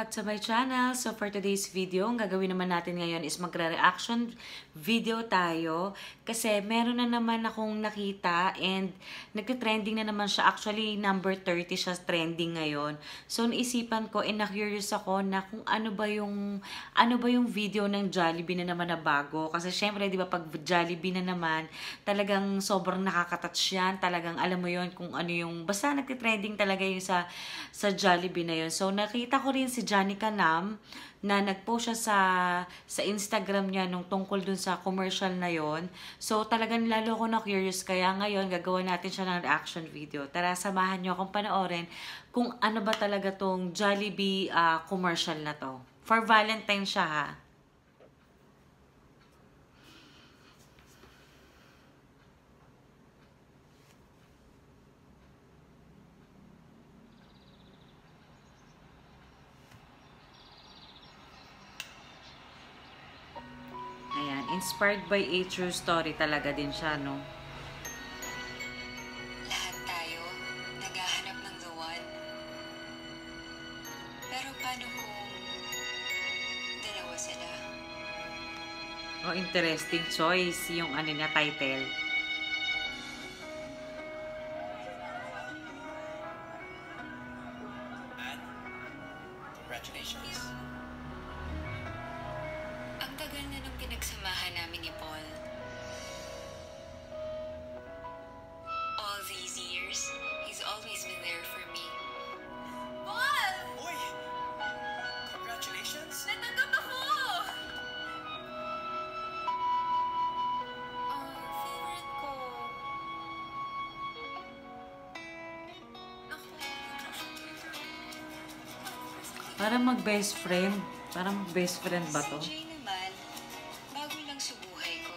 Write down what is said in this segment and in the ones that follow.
back to my channel. So for today's video, ang gagawin naman natin ngayon is magre-reaction video tayo. Kasi meron na naman akong nakita and nagte-trending na naman siya. Actually, number 30 siya trending ngayon. So naisipan ko and na-curious ako na kung ano ba yung video ng Jollibee na naman na bago. Kasi syempre, di ba, pag Jollibee na naman, talagang sobrang nakaka-touch yan. Talagang alam mo yon kung ano yung, basta nagte-trending talaga yung sa Jollibee na yun. So, nakita ko rin si Janica Nam na nag-post siya sa Instagram niya nung tungkol dun sa commercial na yon. So, talagang lalo ko na curious. Kaya ngayon, gagawa natin siya ng reaction video. Tara, samahan niyo akong panoorin kung ano ba talaga tong Jollibee commercial na to. For Valentine siya, ha? Inspired by a true story talaga din siya, no? Lahat tayo naghahanap ng the one. Pero paano kung dalawa sila? Oh, interesting choice yung ano niya, title. Congratulations. Ang tagal na nung pinagsamahan namin ni Paul. All these years, he's always been there for me. Paul! Uy! Congratulations! Natanggap ako! Favorite ko. Ako. Parang mag-best friend. Parang best friend ba to? Si Jay naman, bago lang sa buhay ko.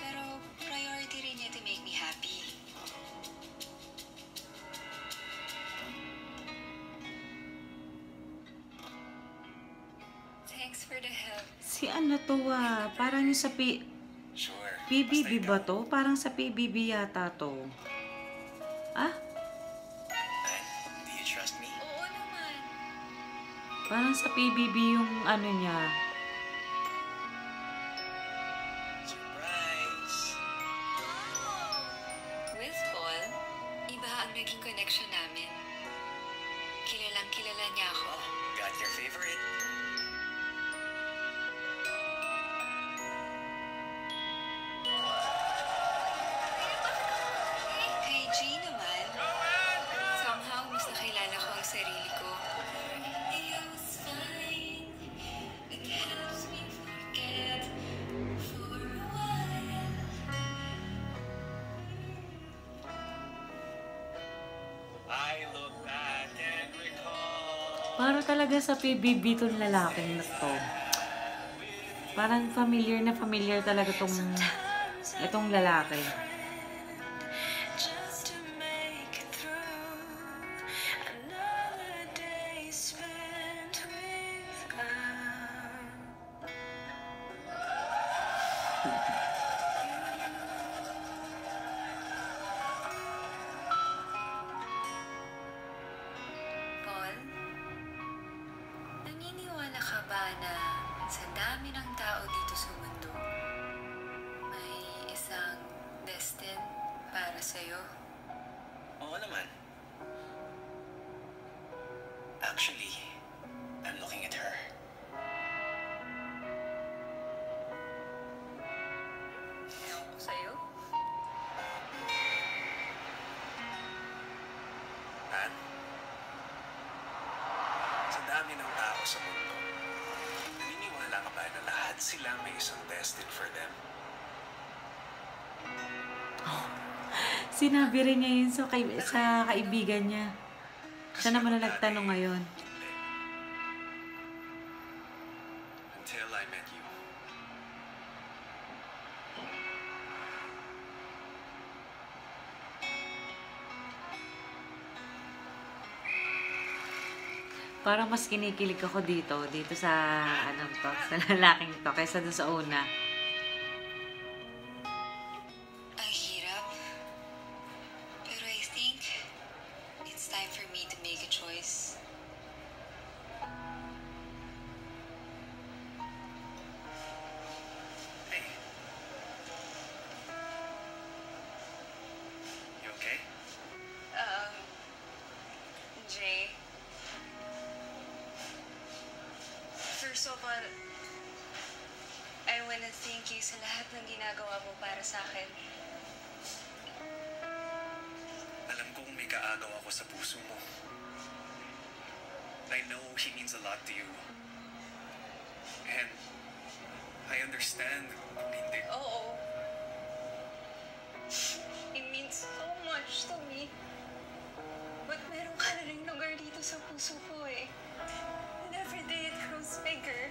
Pero priority rin niya to make me happy. Thanks for the help. Si ano to parang yung sa Sure. PBB ba to? Parang sa PBB yata to. Ah? Do you trust me? Oo naman. Parang sa PBB yung ano niya. Surprise! With Paul, iba ang naging connection namin. Kilalang kilala niya ako. Got your favorite? Kay Jay naman, somehow mas nakilala ko ang sarili ko. I look back and recall. Para talaga sa PBB tong lalaking na to. Parang familiar na familiar talaga itong lalaki. Just to make it through another day spent without. Paul, naniniwala ka ba na sa dami ng tao dito sa mundo, may isang destined para sa'yo? Oo naman. Actually, I'm looking at her. Sa'yo? Han? Sa dami ng tao sa mundo, naniniwala ka ba na lahat sila may isang destined for them? Sinabi rin niya yun sa kaibigan niya. Siya naman na nagtanong ngayon. Hindi. Until I met you. Parang mas kinikilig ako dito sa sa lalaking to kaysa dun sa una. Ang hirap. First of all, I wanna thank you sa lahat ng ginagawa mo para sa akin. Alam kong may kaagaw ako sa puso mo. I know he means a lot to you. And I understand kung hindi. Oo. It means so much to me. But meron ka na rin lugar dito sa puso ko eh. And every day it grows bigger.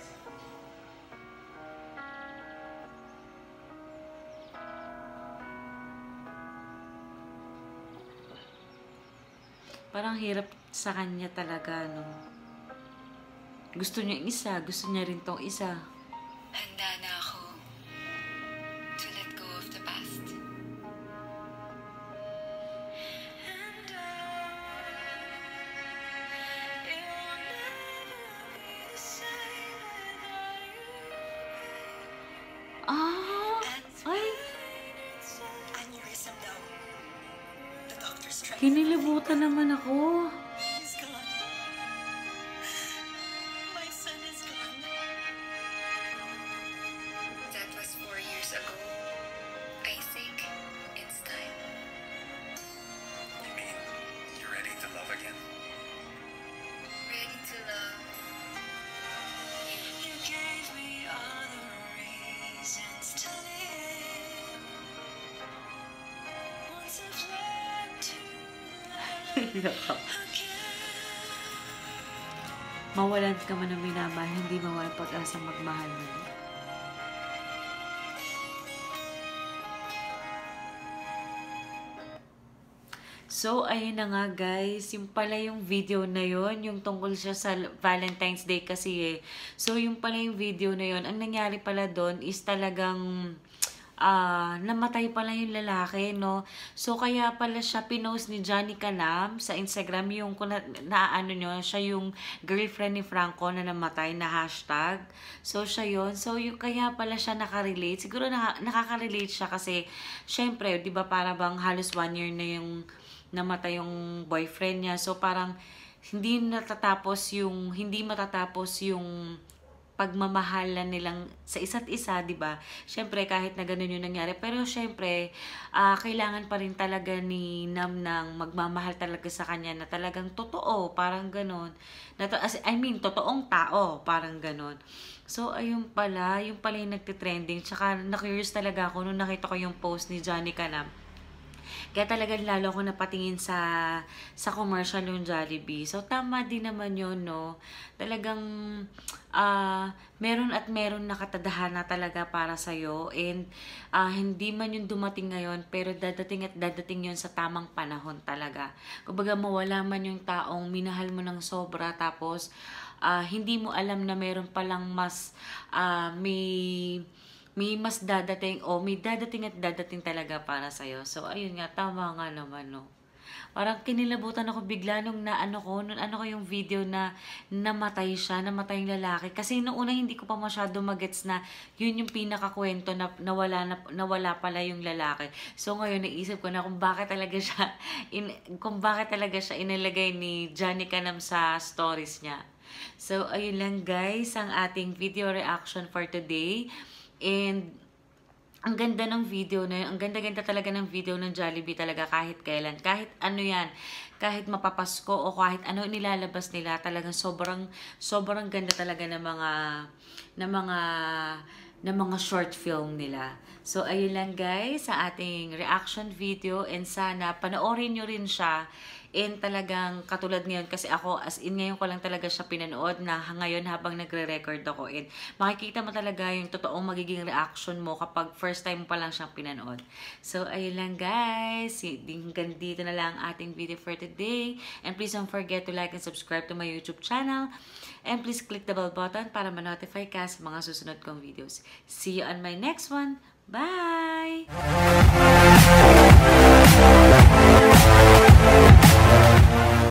Parang hirap sa kanya talaga, no? Gusto niya yung isa, gusto niya rin tong isa. Handa na ako to let go of the past. Ah! Ay! Aneurysm daw. The doctor's trying. Kinilibutan naman ako. He's gone. My son is gone. That was 4 years ago. I think it's time. You mean you're ready to love again? Ready to love. You gave me all the reasons to live. Once I've learned to love again. Mawalan ka man ng minamahal, hindi mawala pag-asa magmahal mo. So, ayun na nga guys, yung pala yung video na yon, yung tungkol siya sa Valentine's Day kasi eh. So, yung pala yung video na yon, ang nangyari pala doon is talagang namatay pala yung lalaki, no? So, kaya pala siya pinost ni Johnny Canam sa Instagram, yung kung naano nyo, siya yung girlfriend ni Franco na namatay na hashtag. So, siya yun. So, yung kaya pala siya nakarelate. Siguro nakaka-relate siya kasi, syempre, di ba para bang halos 1 year na yung namatay yung boyfriend niya. So, parang hindi matatapos yung pagmamahalan nilang sa isa't isa, di ba? Syempre, kahit na ganun yung nangyari. Pero syempre, kailangan pa rin talaga ni Nam nang magmamahal talaga sa kanya na talagang totoo, parang ganun. Totoong tao, parang ganun. So, ayun pala, yung nagtitrending. Tsaka, na-curious talaga ako nung nakita ko yung post ni Johnny Canam. Kaya talagang lalo ako napatingin sa commercial yung Jollibee. So, tama din naman yun, no? Talagang meron at meron na katadhana talaga para sa'yo. And hindi man yung dumating ngayon, pero dadating at dadating yun sa tamang panahon talaga. Kumbaga, mawala man yung taong minahal mo ng sobra, tapos hindi mo alam na meron palang mas may mas dadating o may dadating at dadating talaga para sa'yo. So, ayun nga, tama nga naman, no? Parang kinilabutan ako bigla nung naano ko yung video na namatay yung lalaki. Kasi noong una hindi ko pa masyado magets na yun yung pinakakwento na nawala pala yung lalaki. So, ngayon naisip ko na kung bakit talaga siya inilagay ni Johnny Canam sa stories niya. So, ayun lang guys, ang ating video reaction for today. And ang ganda ng video na yun. Ang ganda-ganda talaga ng video ng Jollibee talaga kahit kailan. Kahit ano yan. Kahit mapapasko o kahit ano nilalabas nila. Talagang sobrang ganda talaga ng mga short film nila. So, ayun lang guys sa ating reaction video. And sana panoorin nyo rin siya. And talagang katulad ngayon, kasi ako as in ngayon ko lang talaga siya pinanood na ngayon habang nagre-record ako. And makikita mo talaga yung totoong magiging reaction mo kapag first time mo pa lang siyang pinanood. So, ayun lang guys. Hanggang dito na lang ang ating video for today. And please don't forget to like and subscribe to my YouTube channel. And please click the bell button para ma-notify ka sa mga susunod kong videos. See you on my next one. Bye!